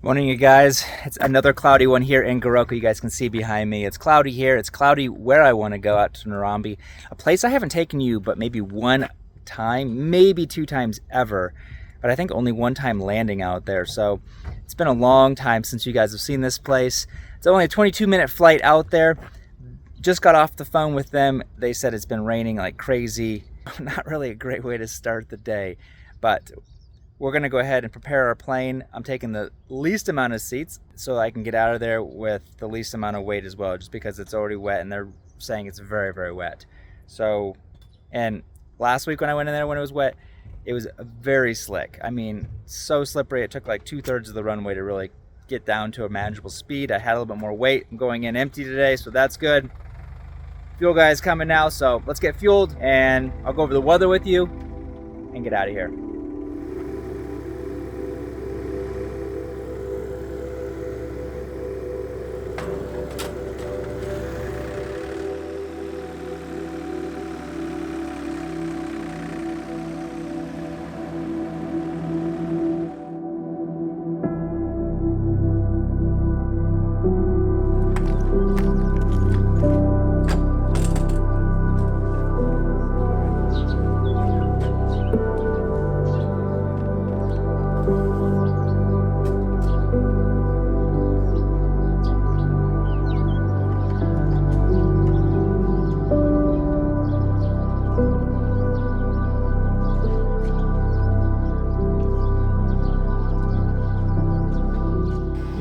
Morning, you guys. It's another cloudy one here in Goroka. You guys can see behind me. It's cloudy here. It's cloudy where I want to go, out to Naromi, a place I haven't taken you but maybe one time, maybe two times ever, but I think only one time landing out there. So it's been a long time since you guys have seen this place. It's only a 22-minute flight out there. Just got off the phone with them. They said it's been raining like crazy. Not really a great way to start the day, but we're gonna go ahead and prepare our plane. I'm taking the least amount of seats so I can get out of there with the least amount of weight as well, just because it's already wet and they're saying it's very, very wet. So, and last week when I went in there when it was wet, it was very slick. I mean, so slippery. It took like 2/3 of the runway to really get down to a manageable speed. I had a little bit more weight. I'm going in empty today, so that's good. Fuel guy's coming now, so let's get fueled and I'll go over the weather with you and get out of here.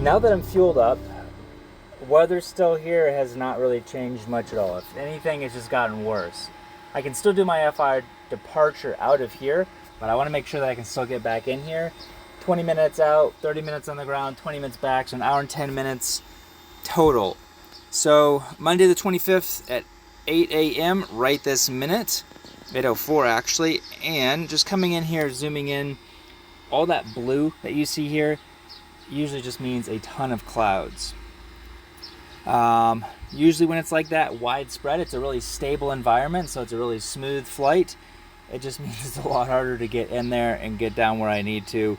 Now that I'm fueled up, weather still here has not really changed much at all. If anything, it's just gotten worse. I can still do my FI departure out of here, but I want to make sure that I can still get back in here. 20 minutes out, 30 minutes on the ground, 20 minutes back, so an hour and 10 minutes total. So Monday the 25th at 8 a.m. right this minute, 8:04 actually, and just coming in here, zooming in, all that blue that you see here usually just means a ton of clouds. Usually when it's like that widespread, it's a really stable environment, so it's a really smooth flight. It just means it's a lot harder to get in there and get down where I need to.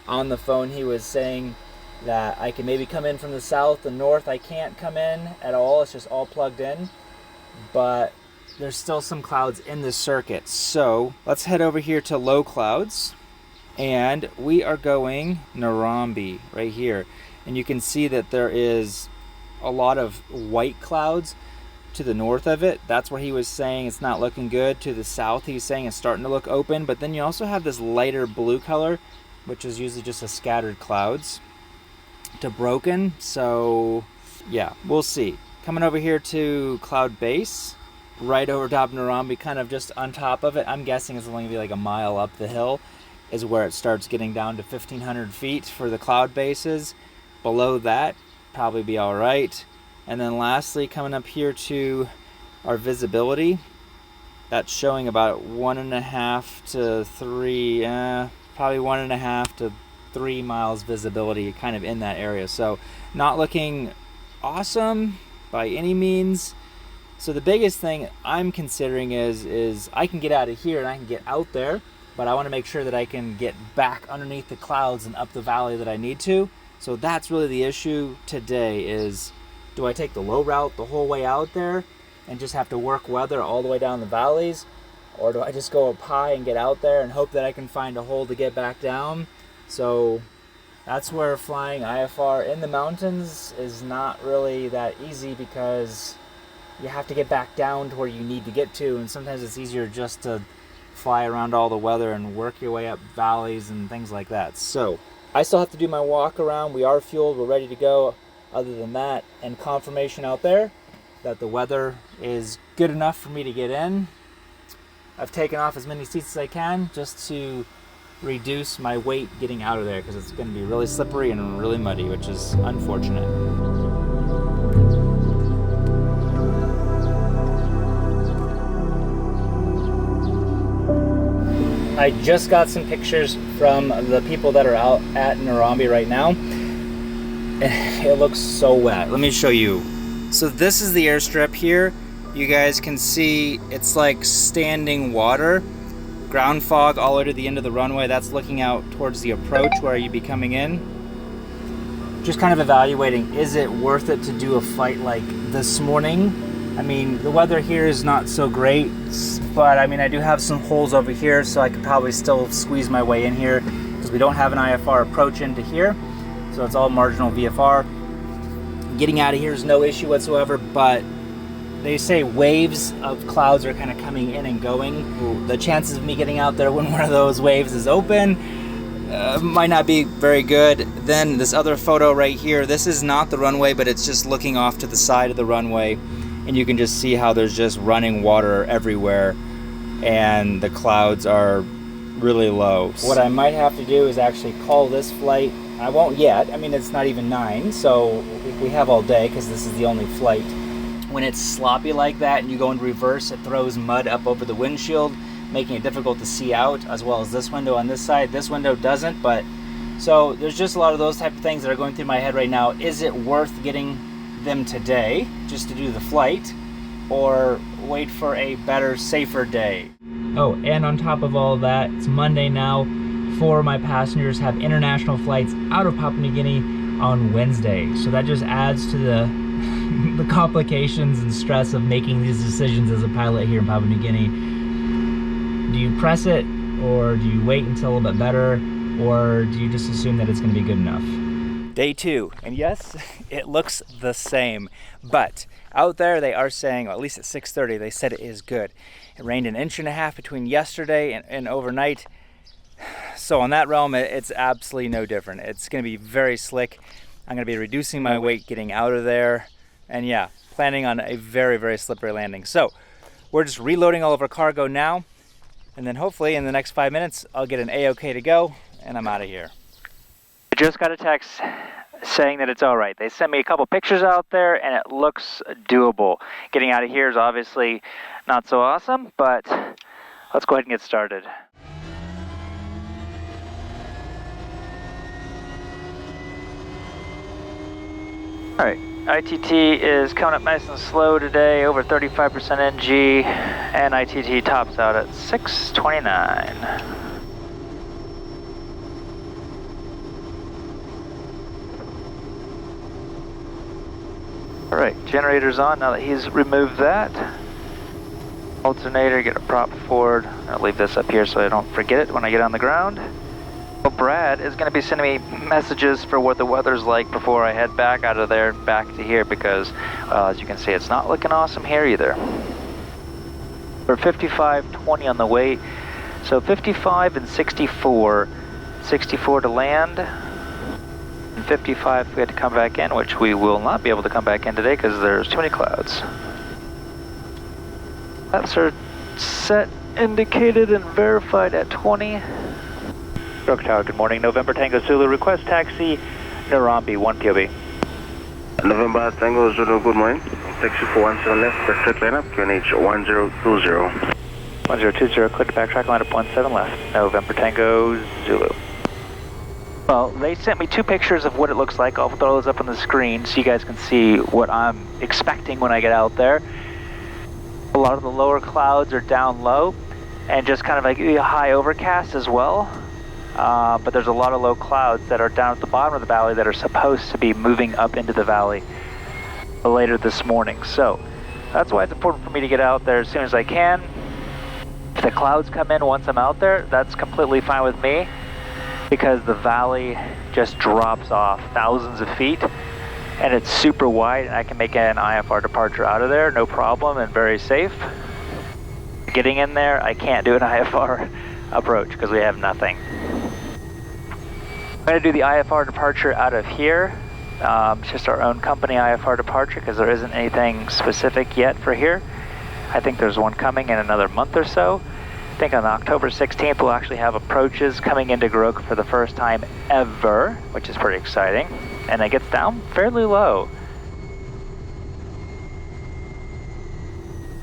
On the phone he was saying that I can maybe come in from the south. The north I can't come in at all, it's just all plugged in, but there's still some clouds in the circuit. So let's head over here to low clouds. And we are going Naromi right here, and you can see that there is a lot of white clouds to the north of it. That's where he was saying it's not looking good. To the south he's saying it's starting to look open, but then you also have this lighter blue color, which is usually just a scattered clouds to broken. So yeah, we'll see. Coming over here to cloud base, right over top Naromi, kind of just on top of it. I'm guessing it's only gonna be like a mile up the hill is where it starts getting down to 1,500 feet for the cloud bases. Below that, probably be all right. And then lastly, coming up here to our visibility, that's showing about 1.5 to 3, probably 1.5 to 3 miles visibility, kind of in that area. So not looking awesome by any means. So the biggest thing I'm considering is I can get out of here and I can get out there, but I want to make sure that I can get back underneath the clouds and up the valley that I need to. So that's really the issue today is, do I take the low route the whole way out there and just have to work weather all the way down the valleys? Or do I just go up high and get out there and hope that I can find a hole to get back down? So that's where flying IFR in the mountains is not really that easy, because you have to get back down to where you need to get to, and sometimes it's easier just to fly around all the weather and work your way up valleys and things like that. So I still have to do my walk around. We are fueled, we're ready to go. Other than that, and confirmation out there that the weather is good enough for me to get in. I've taken off as many seats as I can just to reduce my weight getting out of there, because it's going to be really slippery and really muddy, which is unfortunate. I just got some pictures from the people that are out at Naromi right now. It looks so wet. Let me show you. So this is the airstrip here. You guys can see it's like standing water. Ground fog all the way to the end of the runway. That's looking out towards the approach where you'd be coming in. just kind of evaluating, is it worth it to do a flight like this morning? I mean, the weather here is not so great, but I mean, I do have some holes over here, so I could probably still squeeze my way in here because we don't have an IFR approach into here, so it's all marginal VFR. Getting out of here is no issue whatsoever, but they say waves of clouds are kind of coming in and going. The chances of me getting out there when one of those waves is open might not be very good. Then this other photo right here, this is not the runway, but it's just looking off to the side of the runway, and you can just see how there's just running water everywhere and the clouds are really low. What I might have to do is actually call this flight. I won't yet. I mean, it's not even 9, so we have all day because this is the only flight. When it's sloppy like that and you go in reverse, it throws mud up over the windshield, making it difficult to see out, as well as this window on this side. This window doesn't, but so there's just a lot of those type of things that are going through my head right now. Is it worth getting them today just to do the flight, or wait for a better, safer day? Oh, and on top of all of that, it's Monday now. 4 of my passengers have international flights out of Papua New Guinea on Wednesday, so that just adds to the complications and stress of making these decisions as a pilot here in Papua New Guinea. Do you press it, or do you wait until a little bit better, or do you just assume that it's going to be good enough? Day 2, and yes, it looks the same, but out there they are saying, well, at least at 6:30, they said it is good. It rained 1.5 inches between yesterday and overnight, so on that realm, it's absolutely no different. It's going to be very slick. I'm going to be reducing my weight getting out of there, and yeah, planning on a very, very slippery landing. So we're just reloading all of our cargo now, and then hopefully in the next 5 minutes, I'll get an A-OK to go, and I'm out of here. I just got a text saying that it's all right. They sent me a couple pictures out there, and it looks doable. Getting out of here is obviously not so awesome, but let's go ahead and get started. All right, ITT is coming up nice and slow today, over 35% NG, and ITT tops out at 629. All right, generator's on now that he's removed that. Alternator, get a prop forward. I'll leave this up here so I don't forget it when I get on the ground. Well, Brad is going to be sending me messages for what the weather's like before I head back out of there back to here, because as you can see, it's not looking awesome here either. We're 55.20 on the weight, so 55 and 64. 64 to land, and 55 if we had to come back in, which we will not be able to come back in today because there's too many clouds. That's our set indicated and verified at 20. Stroke Tower, good morning. November Tango Zulu, request taxi, Naromi, 1 POB. November Tango Zulu, good morning. Taxi 417 left, backtrack line up, QNH 1020. 1020, clear to backtrack line up 17 left, November Tango Zulu. Well, they sent me 2 pictures of what it looks like. I'll throw those up on the screen so you guys can see what I'm expecting when I get out there. A lot of the lower clouds are down low and just kind of like a high overcast as well. But there's a lot of low clouds that are down at the bottom of the valley that are supposed to be moving up into the valley later this morning. So that's why it's important for me to get out there as soon as I can. If the clouds come in once I'm out there, that's completely fine with me, because the valley just drops off thousands of feet and it's super wide, and I can make an IFR departure out of there, no problem, and very safe. Getting in there, I can't do an IFR approach because we have nothing. I'm going to do the IFR departure out of here. It's just our own company IFR departure because there isn't anything specific yet for here. I think there's one coming in another month or so. I think on October 16th we'll actually have approaches coming into Gooka for the first time ever, which is pretty exciting. And it gets down fairly low.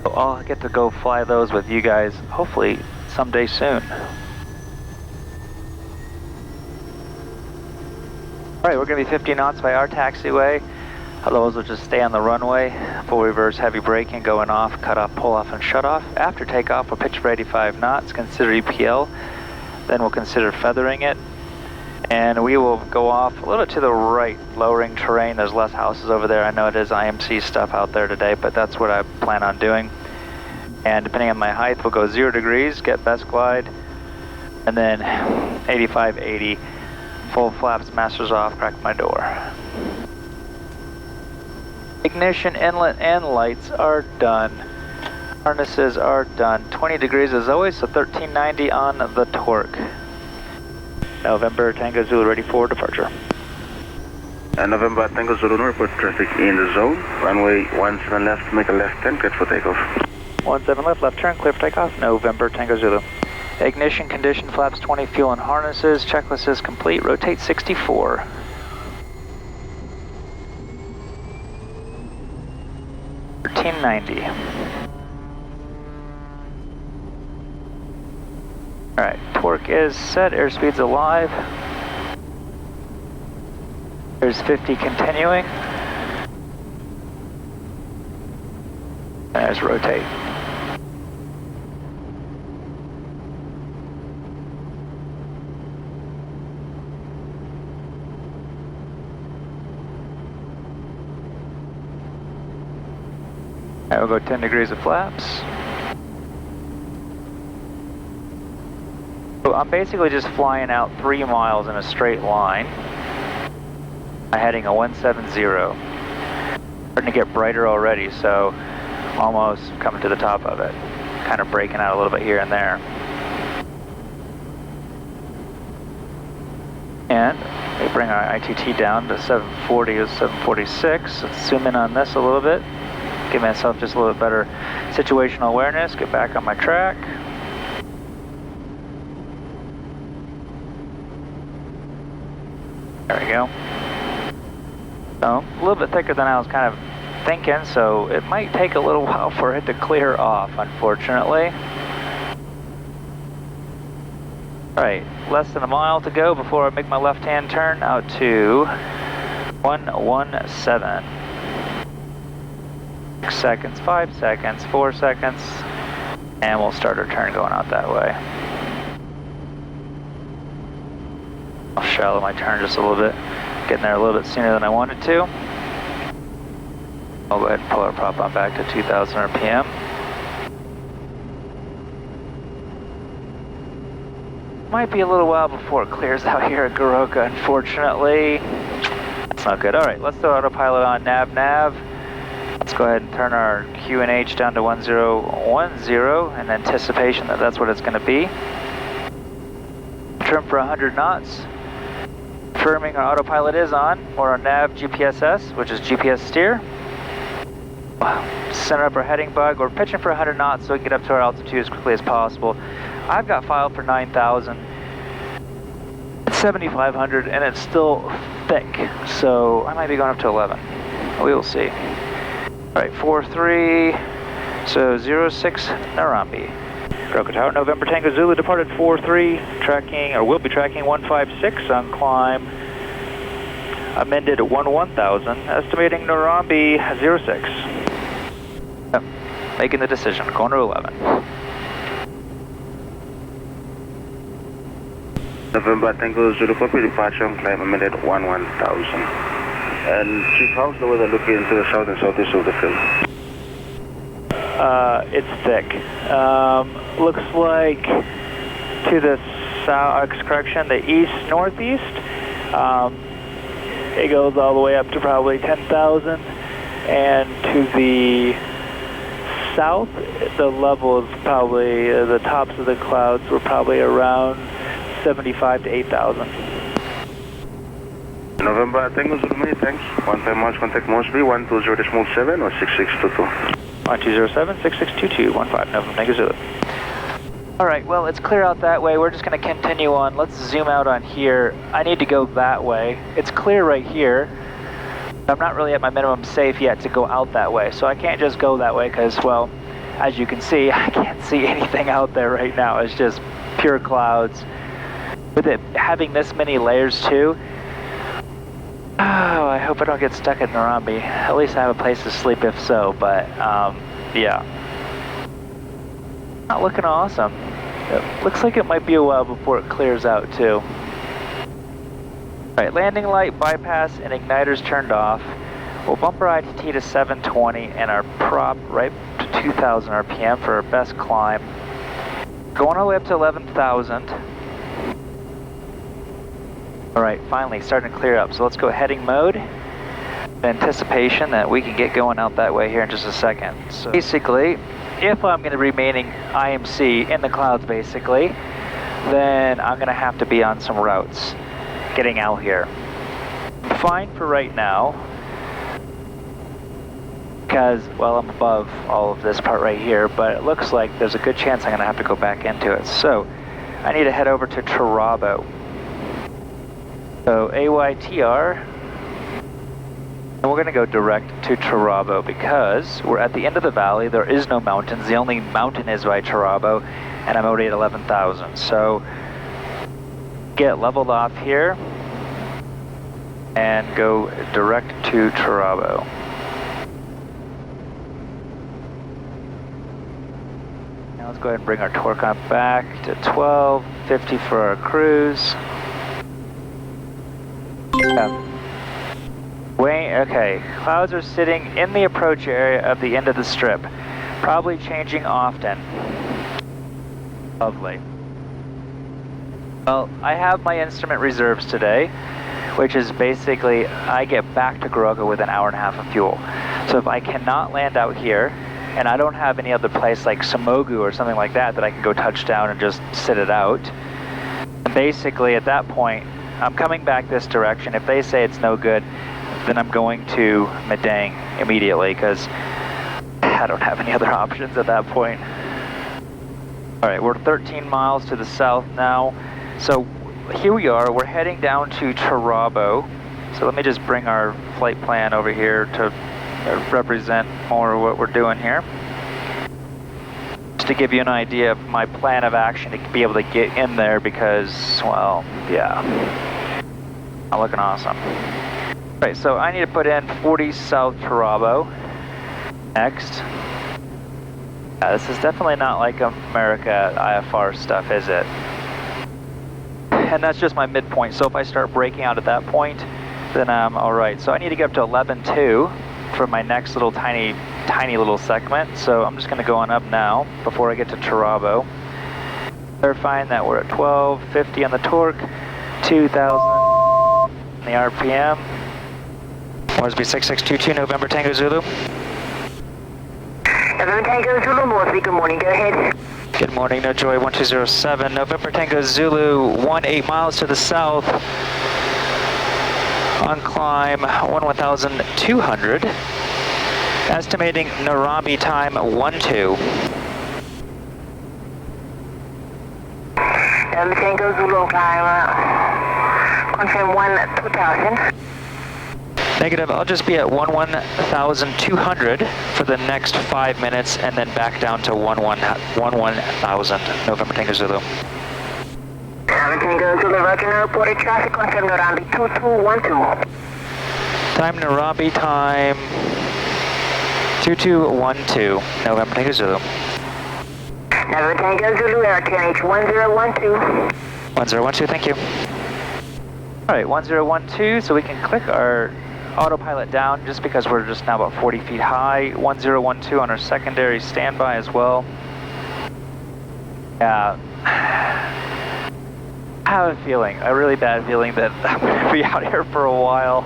So I'll get to go fly those with you guys hopefully someday soon. Alright, we're going to be 50 knots by our taxiway. Otherwise we'll just stay on the runway, full reverse heavy braking, going off, cut off, pull off, and shut off. After takeoff, we'll pitch for 85 knots, consider EPL, then we'll consider feathering it. And we will go off a little bit to the right, lowering terrain. There's less houses over there. I know it is IMC stuff out there today, but that's what I plan on doing. And depending on my height, we'll go 0 degrees, get best glide, and then 85, 80, full flaps, masters off, crack my door. Ignition, inlet, and lights are done. Harnesses are done. 20 degrees as always, so 1390 on the torque. November Tango Zulu ready for departure. November Tango Zulu, report traffic in the zone. Runway 17 left, make a left turn, clear for takeoff. 17 left turn, clear for takeoff. November Tango Zulu. Ignition, condition, flaps 20, fuel and harnesses. Checklist is complete. Rotate 64. $13.90. Alright, torque is set, airspeed's alive. There's 50 continuing. There's rotate. Alright, we'll go 10 degrees of flaps. So I'm basically just flying out 3 miles in a straight line. I'm heading a 170. Starting to get brighter already, so almost coming to the top of it. Kind of breaking out a little bit here and there. And we bring our ITT down to 740 to 746. Let's zoom in on this a little bit. Give myself just a little bit better situational awareness. Get back on my track. There we go. So, a little bit thicker than I was kind of thinking, so it might take a little while for it to clear off, unfortunately. Alright, less than a mile to go before I make my left-hand turn out to 117. 6 seconds, 5 seconds, 4 seconds, and we'll start our turn going out that way. I'll shallow my turn just a little bit, getting there a little bit sooner than I wanted to. I'll go ahead and pull our prop on back to 2000 RPM. Might be a little while before it clears out here at Gooka, unfortunately. That's not good. Alright, let's throw autopilot on nav. Let's go ahead and turn our QNH down to 1010 in anticipation that that's what it's going to be. Trim for 100 knots. Confirming our autopilot is on, or our nav GPSS, which is GPS steer. Center up our heading bug. We're pitching for 100 knots so we can get up to our altitude as quickly as possible. I've got filed for 9,000. It's 7,500 and it's still thick, so I might be going up to 11. We will see. Alright, 4-3, so 06 Naromi. Gooka Tower, November Tango Zulu, departed 4-3, tracking, or will be tracking 156 on climb, amended 1000, estimating Naromi 06. Yep, making the decision, going to 11. November Tango Zulu, copy, departure on climb, amended 1000. And Chief, how's the weather looking to the south and southeast of the field? It's thick. Looks like to the south, correction, the east-northeast. It goes all the way up to probably 10,000. And to the south, the level is probably, the tops of the clouds were probably around 75 to 8,000. November Tango Zulu, many thanks. 15 March, contact Mosby, 120.7 or 6622. 1207, 6622, 15 November Tango Zulu. Alright, well, it's clear out that way. We're just going to continue on. Let's zoom out on here. I need to go that way. It's clear right here. I'm not really at my minimum safe yet to go out that way, so I can't just go that way because, well, as you can see, I can't see anything out there right now. It's just pure clouds. With it having this many layers too, oh, I hope I don't get stuck at Naromi. At least I have a place to sleep if so, but yeah. Not looking awesome. It looks like it might be a while before it clears out too. Alright, landing light, bypass, and igniters turned off. We'll bump our ITT to 720 and our prop right to 2,000 RPM for our best climb. Going all the way up to 11,000. Alright, finally starting to clear up. So let's go heading mode. In anticipation that we can get going out that way here in just a second. So basically, if I'm going to be remaining IMC in the clouds basically, then I'm going to have to be on some routes getting out here. Fine for right now, because, well, I'm above all of this part right here, but it looks like there's a good chance I'm going to have to go back into it. So I need to head over to Turabo. So AYTR, and we're going to go direct to Turabo because we're at the end of the valley. There is no mountains. The only mountain is by Turabo, and I'm already at 11,000. So get leveled off here and go direct to Turabo. Now let's go ahead and bring our torque up back to 1250 for our cruise. Okay, clouds are sitting in the approach area of the end of the strip, probably changing often. Lovely. Well, I have my instrument reserves today, which is basically I get back to Gooka with an hour and a half of fuel. So if I cannot land out here, and I don't have any other place like Samogu or something like that I can go touch down and just sit it out, basically at that point, I'm coming back this direction. If they say it's no good, then I'm going to Madang immediately because I don't have any other options at that point. Alright, we're 13 miles to the south now. So here we are, we're heading down to Turabo. So let me just bring our flight plan over here to represent more of what we're doing here. Just to give you an idea of my plan of action to be able to get in there because, well, yeah, not looking awesome. Right, so I need to put in 40 South Turabo next. This is definitely not like America IFR stuff, is it? And that's just my midpoint, so if I start breaking out at that point, then I'm alright. So I need to get up to 11.2 for my next little tiny little segment, so I'm just going to go on up now before I get to Turabo. Verifying that we're at 1250 on the torque, 2,000 on the RPM. Moresby 6622, November Tango Zulu. November Tango Zulu, Moresby, good morning, go ahead. Good morning, No Joy 1207, November Tango Zulu, 18 miles to the south, on climb 1,200, estimating Naromi time 1-2. November Tango Zulu, climb, confirm 1,200. Negative, I'll just be at 1,200 for the next 5 minutes and then back down to 1,000. November Tango Zulu. November Tango Zulu, Roger, reported traffic, confirm Naromi 2212. Time Naromi time 2212. November Tango Zulu. November Tango Zulu, air QNH 1012. 1012, thank you. Alright, 1012, so we can click our autopilot down just because we're just now about 40 feet high. 1012 on our secondary standby as well. Yeah. I have a feeling, a really bad feeling that I'm going to be out here for a while,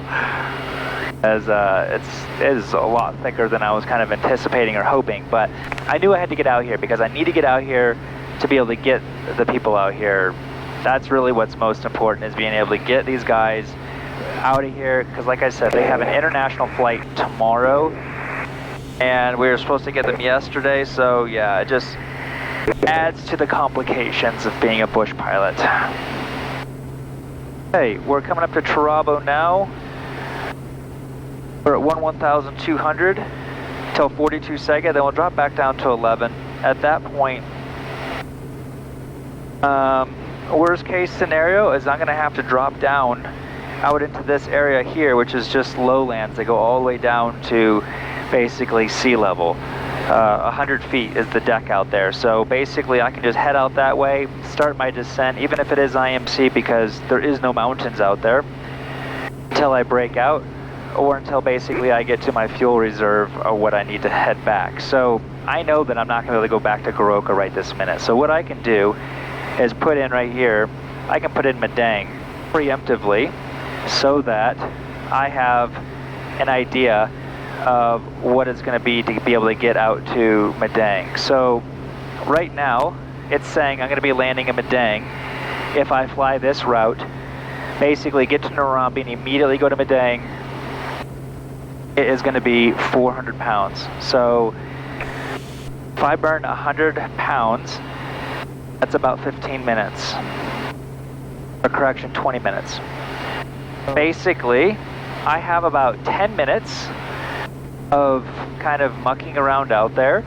as it is a lot thicker than I was kind of anticipating or hoping, but I knew I had to get out here because I need to get out here to be able to get the people out here. That's really what's most important, is being able to get these guys out of here, because like I said, they have an international flight tomorrow, and we were supposed to get them yesterday, so yeah, it just adds to the complications of being a bush pilot. Hey, we're coming up to Turabo now. We're at 1,200 till 42 Sega, then we'll drop back down to 11. At that point, worst case scenario is I'm going to have to drop down out into this area here, which is just lowlands. They go all the way down to basically sea level. 100 feet is the deck out there. So basically I can just head out that way, start my descent, even if it is IMC, because there is no mountains out there. until I break out, or until basically I get to my fuel reserve or what I need to head back. So I know that I'm not going to be able to go back to Gooka right this minute. So what I can do is put in right here, I can put in Madang preemptively so that I have an idea of what it's going to be able to get out to Madang. So right now it's saying I'm going to be landing in Madang. If I fly this route, basically get to Naromi and immediately go to Madang, it is going to be 400 pounds. So if I burn 100 pounds, that's about 15 minutes. Or correction, 20 minutes. Basically, I have about 10 minutes of kind of mucking around out there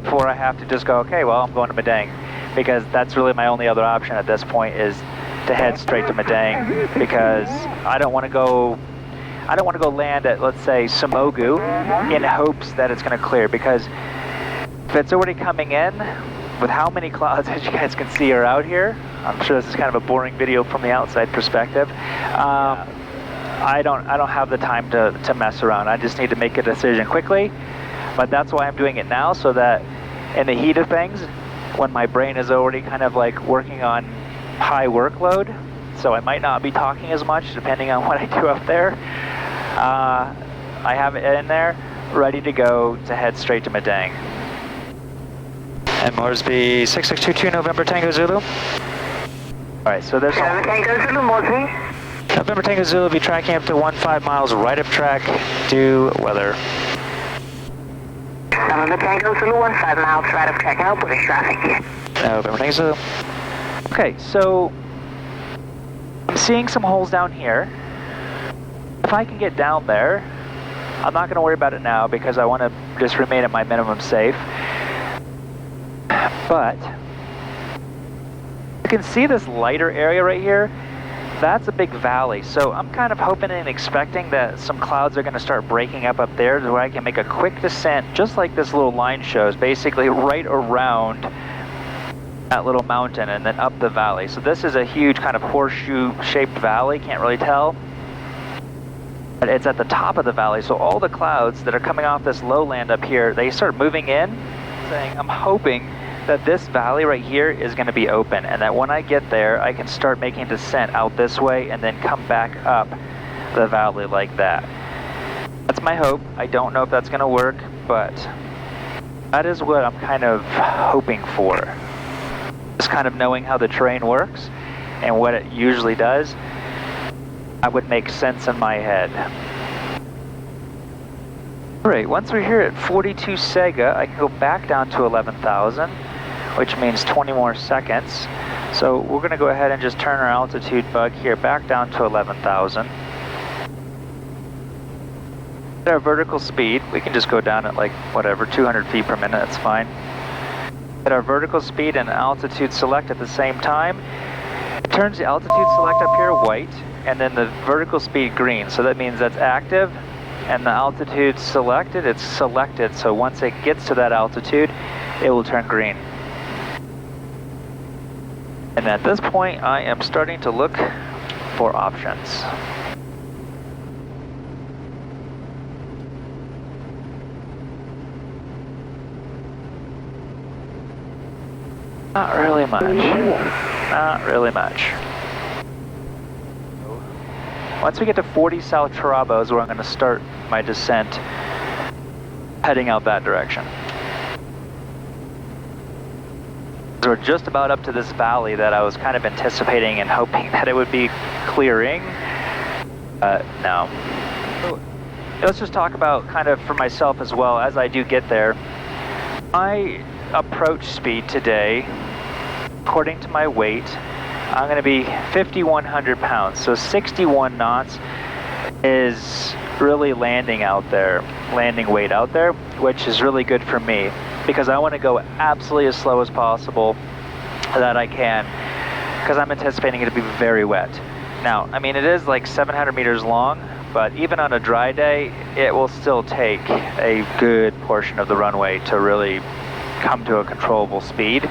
before I have to just go, okay, well, I'm going to Madang, because that's really my only other option at this point, is to head straight to Madang, because I don't want to go land at, let's say, Samogu in hopes that it's going to clear, because if it's already coming in with how many clouds, as you guys can see, are out here, I'm sure this is kind of a boring video from the outside perspective. I don't have the time to mess around. I just need to make a decision quickly, but that's why I'm doing it now, so that in the heat of things, when my brain is already kind of like working on high workload, so I might not be talking as much depending on what I do up there, I have it in there ready to go to head straight to Madang. And Moresby 6622 November Tango Zulu. Alright, so there's Tango Zulu, Moresby. November Tango Zulu will be tracking up to 15 miles right of track due weather. November Tango Zulu, 15 miles right of track, now British traffic. November Tango Zulu. Okay, so I'm seeing some holes down here. If I can get down there, I'm not going to worry about it now because I want to just remain at my minimum safe. But you can see this lighter area right here. That's a big valley, so I'm kind of hoping and expecting that some clouds are going to start breaking up there where I can make a quick descent, just like this little line shows, basically right around that little mountain and then up the valley. So this is a huge kind of horseshoe-shaped valley, can't really tell. But it's at the top of the valley, so all the clouds that are coming off this lowland up here, they start moving in, saying, I'm hoping that this valley right here is going to be open, and that when I get there, I can start making descent out this way and then come back up the valley like that. That's my hope. I don't know if that's going to work, but that is what I'm kind of hoping for. Just kind of knowing how the terrain works and what it usually does, that would make sense in my head. Alright, once we're here at 42 Sega, I can go back down to 11,000, which means 20 more seconds. So we're going to go ahead and just turn our altitude bug here back down to 11,000. At our vertical speed, we can just go down at like, whatever, 200 feet per minute, that's fine. At our vertical speed and altitude select at the same time, it turns the altitude select up here white, and then the vertical speed green. So that means that's active, and the altitude selected, it's selected. So once it gets to that altitude, it will turn green. And at this point, I am starting to look for options. Not really much. Not really much. Once we get to 40 South Tarabo is where I'm going to start my descent heading out that direction. So we're just about up to this valley that I was kind of anticipating and hoping that it would be clearing. No. So let's just talk about kind of for myself as well as I do get there. My approach speed today, according to my weight, I'm going to be 5,100 pounds. So 61 knots is really landing out there, landing weight out there, which is really good for me because I want to go absolutely as slow as possible that I can because I'm anticipating it to be very wet. Now, I mean, it is like 700 meters long, but even on a dry day, it will still take a good portion of the runway to really come to a controllable speed.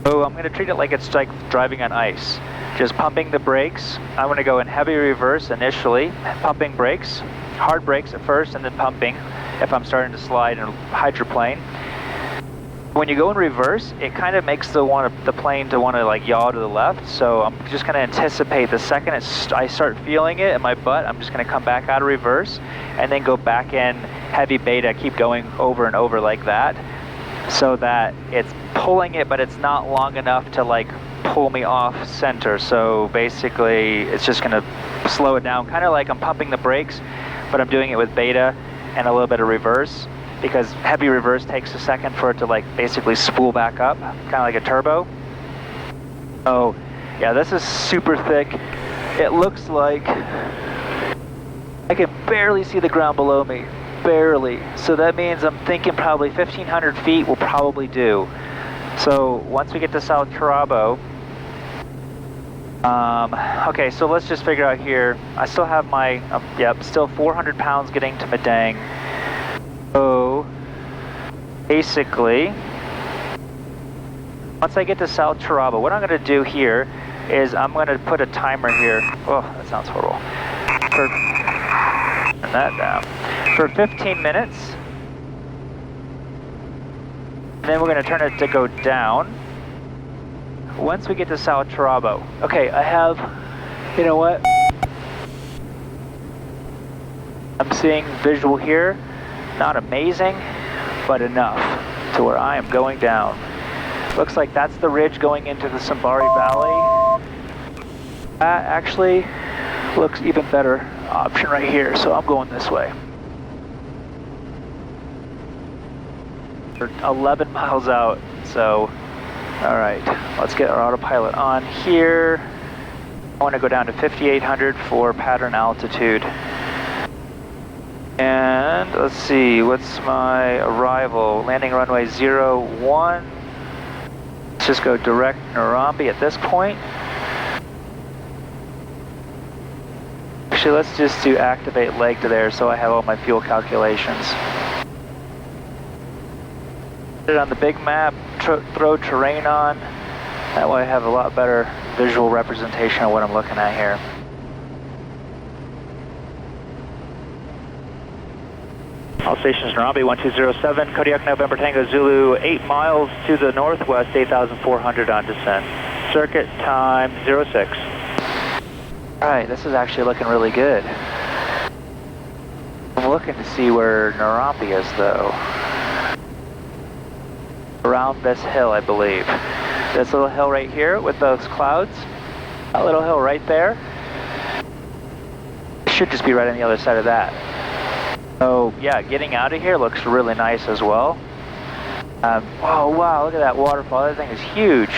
So I'm going to treat it like it's like driving on ice. just pumping the brakes. I'm going to go in heavy reverse initially, pumping brakes, hard brakes at first, and then pumping if I'm starting to slide in hydroplane. When you go in reverse, it kind of makes the plane to want to like yaw to the left. So I'm just going to anticipate the second I start feeling it in my butt, I'm just going to come back out of reverse and then go back in heavy beta, keep going over and over like that, so that it's pulling it, but it's not long enough to like pull me off center. So basically it's just going to slow it down, kind of like I'm pumping the brakes, but I'm doing it with beta and a little bit of reverse, because heavy reverse takes a second for it to like basically spool back up, kind of like a turbo. Oh yeah, this is super thick. It looks like I can barely see the ground below me, barely. So that means I'm thinking probably 1,500 feet will probably do. So once we get to South Carabo, okay, so let's just figure out here. I still have my, yep, still 400 pounds getting to Madang. So basically, once I get to South Carabo, what I'm going to do here is I'm going to put a timer here. Oh, that sounds horrible. Turn that down. For 15 minutes. And then we're going to turn it to go down. Once we get to South Carabo. Okay, I have, you know what? I'm seeing visual here. Not amazing, but enough to where I am going down. Looks like that's the ridge going into the Simbari Valley. That actually looks even better option right here, so I'm going this way. We're 11 miles out, so all right, let's get our autopilot on here. I want to go down to 5,800 for pattern altitude. And let's see, what's my arrival? Landing runway 01. Let's just go direct Naromi at this point. Actually, let's just do activate leg to there so I have all my fuel calculations. Put it on the big map, throw terrain on. That way I have a lot better visual representation of what I'm looking at here. All stations Naromi 1207, Kodiak November Tango Zulu, 8 miles to the northwest, 8,400 on descent. Circuit time 06. Alright, this is actually looking really good. I'm looking to see where Naromi is though. Around this hill, I believe. This little hill right here with those clouds. That little hill right there. Should just be right on the other side of that. So yeah, getting out of here looks really nice as well. Oh wow, look at that waterfall. That thing is huge.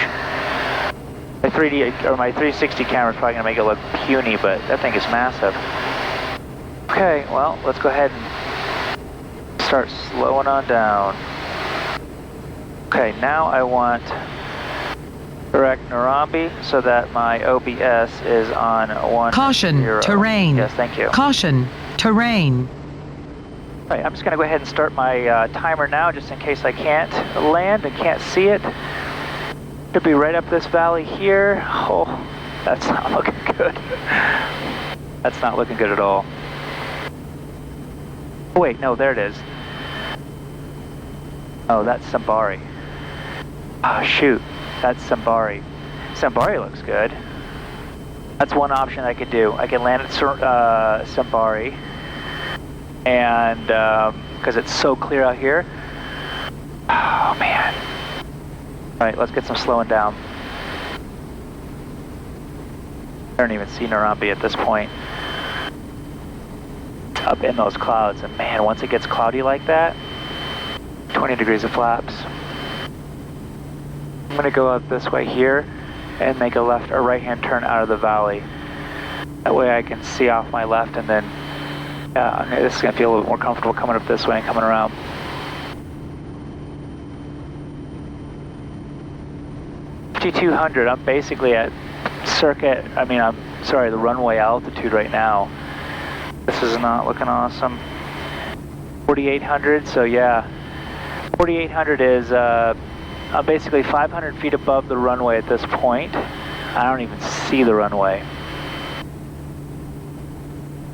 My 3D or my 360 camera is probably gonna make it look puny, but that thing is massive. Okay, well, let's go ahead and start slowing on down. Okay, now I want direct Naromi so that my OBS is on 1. Caution, 0. terrain. Yes, thank you. Caution, terrain. All right, I'm just going to go ahead and start my timer now just in case I can't land and can't see it. Should be right up this valley here. Oh, that's not looking good. That's not looking good at all. Oh, wait, no, there it is. Oh, that's Simbari. Ah, oh, shoot, that's Simbari. Simbari looks good. That's one option I could do. I can land at Simbari. And because it's so clear out here. Oh man. All right, let's get some slowing down. I don't even see Naromi at this point. It's up in those clouds, and man, once it gets cloudy like that, 20 degrees of flaps. I'm gonna go out this way here and make a left or right hand turn out of the valley. That way I can see off my left, and then this is going to feel a little bit more comfortable coming up this way and coming around. $5,200, I'm basically at the runway altitude right now. This is not looking awesome. 4,800, so yeah. 4,800 is, I'm basically 500 feet above the runway at this point. I don't even see the runway.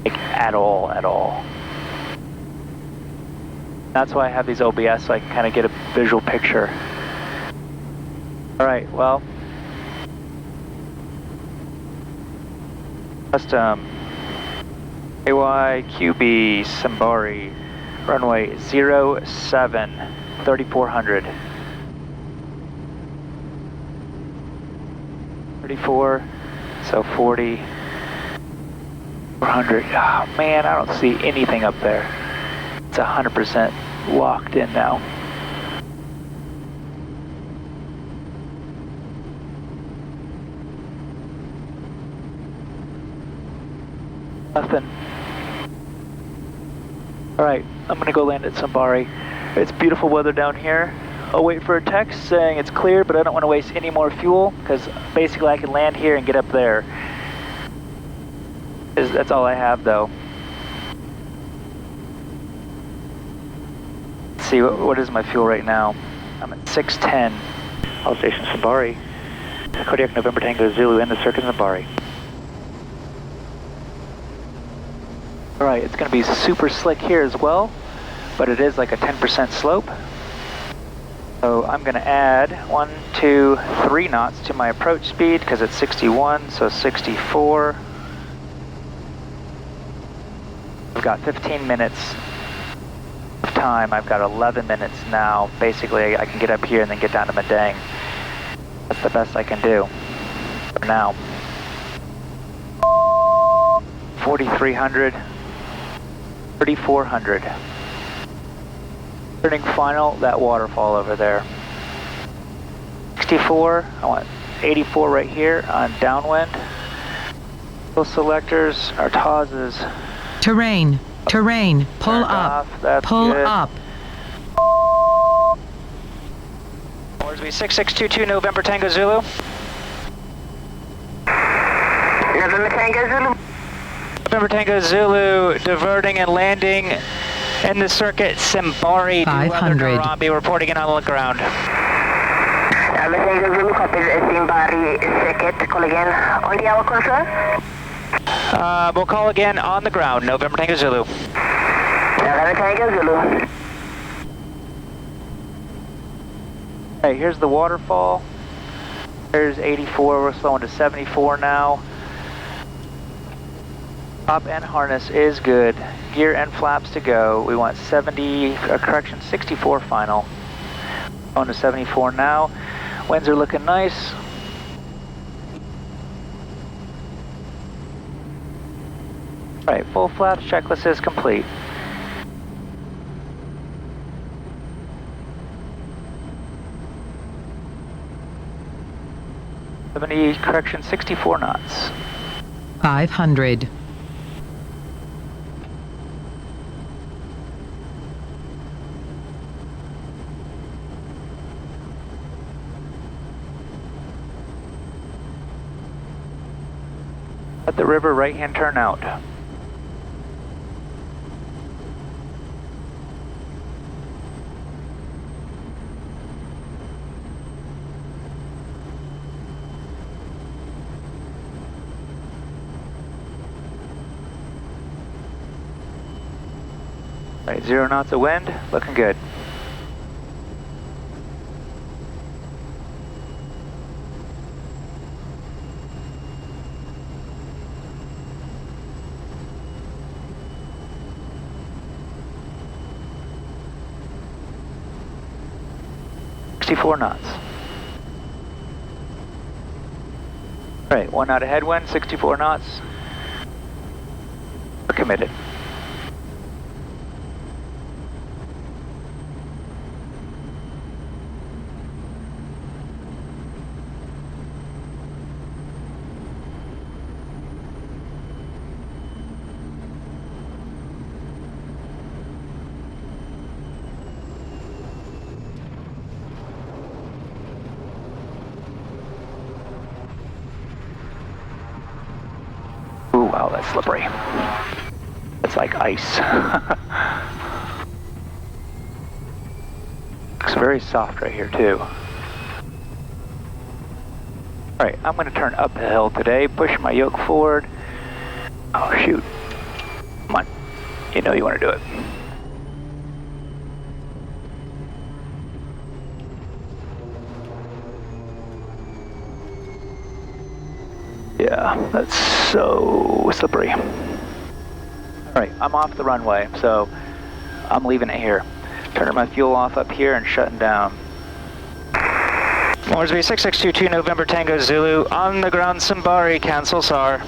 Like, at all. That's why I have these OBS, so I can kind of get a visual picture. Alright, well. Custom. AYQB Simbari. Runway 07, 3400. 34, so 40, 400. Oh man, I don't see anything up there. It's 100% locked in now. Nothing. Alright, I'm gonna go land at Simbari. It's beautiful weather down here. I'll wait for a text saying it's clear, but I don't want to waste any more fuel, because basically I can land here and get up there. That's all I have though. Let's see, what is my fuel right now? I'm at 610. All station Simbari. Kodiak November Tango Zulu in the circuit Simbari. Alright, it's going to be super slick here as well, but it is like a 10% slope. So I'm going to add 1, 2, 3 knots to my approach speed because it's 61, so 64. I've got 15 minutes of time. I've got 11 minutes now. Basically, I can get up here and then get down to Madang. That's the best I can do for now. 4,300, 3,400. Turning final, that waterfall over there. 64, I want 84 right here on downwind. Those selectors, our Hotas. Terrain, pull up, pull good. up. Orsby 6622 November Tango Zulu. November Tango Zulu. November Tango Zulu, diverting and landing in the circuit Simbari. 500. Naromi, reporting in on the ground. November Tango Zulu, copies Simbari circuit. Call again on the hour console. We'll call again on the ground. November Tango Zulu. November Tango Zulu. Hey, here's the waterfall. There's 84, we're slowing to 74 now. Top and harness is good. Gear and flaps to go. We want 64 final. Going to 74 now. Winds are looking nice. Alright, full flaps checklist is complete. Correction 64 knots. 500. Let the river right-hand turn out. All right, 0 knots of wind, looking good. Four knots. All right, 1 knot of headwind, 64 knots. We're committed. Wow, that's slippery. It's like ice. Looks very soft right here too. Alright, I'm going to turn up the hill today, push my yoke forward. Oh shoot. Come on. You know you want to do it. Yeah, that's so slippery. Alright, I'm off the runway, so I'm leaving it here. Turning my fuel off up here and shutting down. Moresby 6622 November Tango Zulu, on the ground Simbari, cancel SAR.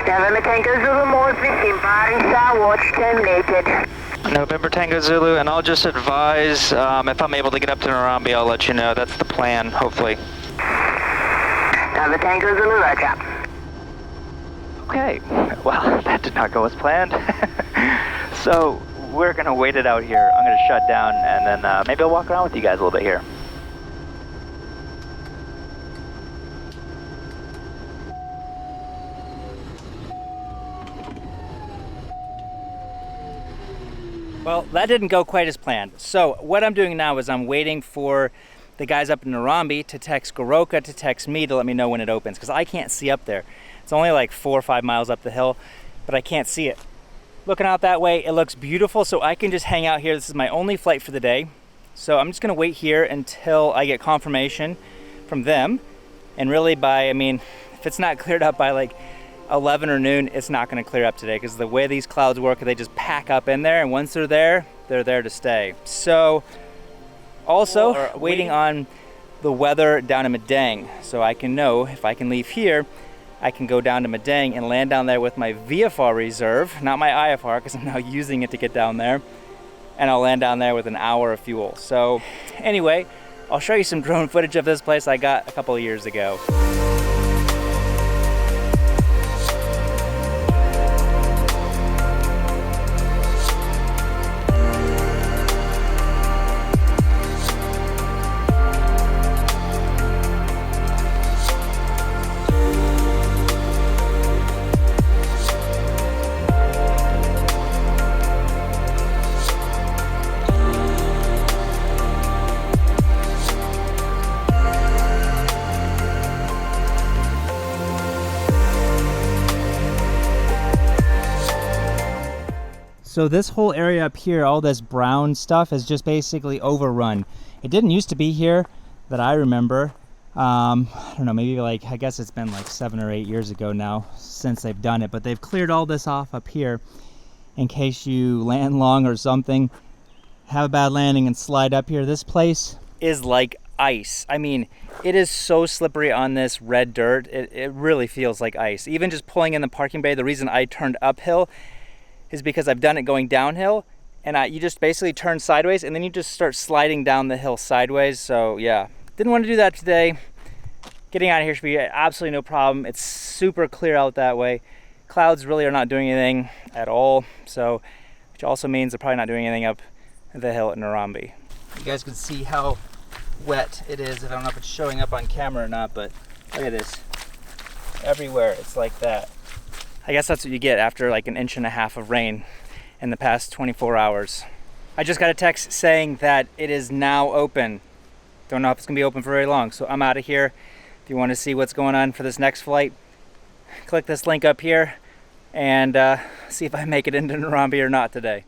November Tango Zulu, Moresby, Simbari, SAR, watch terminated. November Tango Zulu, and I'll just advise if I'm able to get up to Naromi, I'll let you know. That's the plan, hopefully. November Tango Zulu, roger. Okay, well, that did not go as planned. So, we're going to wait it out here. I'm going to shut down, and then maybe I'll walk around with you guys a little bit here. Well, that didn't go quite as planned. So what I'm doing now is I'm waiting for the guys up in Naromi to text Gooka to text me to let me know when it opens, because I can't see up there. It's only like 4 or 5 miles up the hill, but I can't see it. Looking out that way, it looks beautiful, so I can just hang out here. This is my only flight for the day. So I'm just gonna wait here until I get confirmation from them. And really if it's not cleared up by like 11 or noon, it's not gonna clear up today, because the way these clouds work, they just pack up in there, and once they're there to stay. So also waiting on the weather down in Madang, so I can know if I can leave here, I can go down to Madang and land down there with my VFR reserve, not my IFR, because I'm now using it to get down there, and I'll land down there with an hour of fuel. So anyway, I'll show you some drone footage of this place I got a couple of years ago. So this whole area up here, all this brown stuff is just basically overrun. It didn't used to be here that I remember. I don't know, maybe like, I guess it's been like 7 or 8 years ago now since they've done it, but they've cleared all this off up here in case you land long or something, have a bad landing and slide up here. This place is like ice. I mean, it is so slippery on this red dirt. It really feels like ice. Even just pulling in the parking bay, the reason I turned uphill is because I've done it going downhill, and you just basically turn sideways and then you just start sliding down the hill sideways. So yeah, didn't want to do that today. Getting out of here should be absolutely no problem. It's super clear out that way. Clouds really are not doing anything at all, so which also means they're probably not doing anything up the hill at Naromi. You guys can see how wet it is. I don't know if it's showing up on camera or not, but look at this. Everywhere it's like that. I guess that's what you get after like 1.5 inches of rain in the past 24 hours. I just got a text saying that it is now open. Don't know if it's gonna be open for very long, so I'm out of here. If you want to see what's going on for this next flight, click this link up here and see if I make it into Naromi or not today.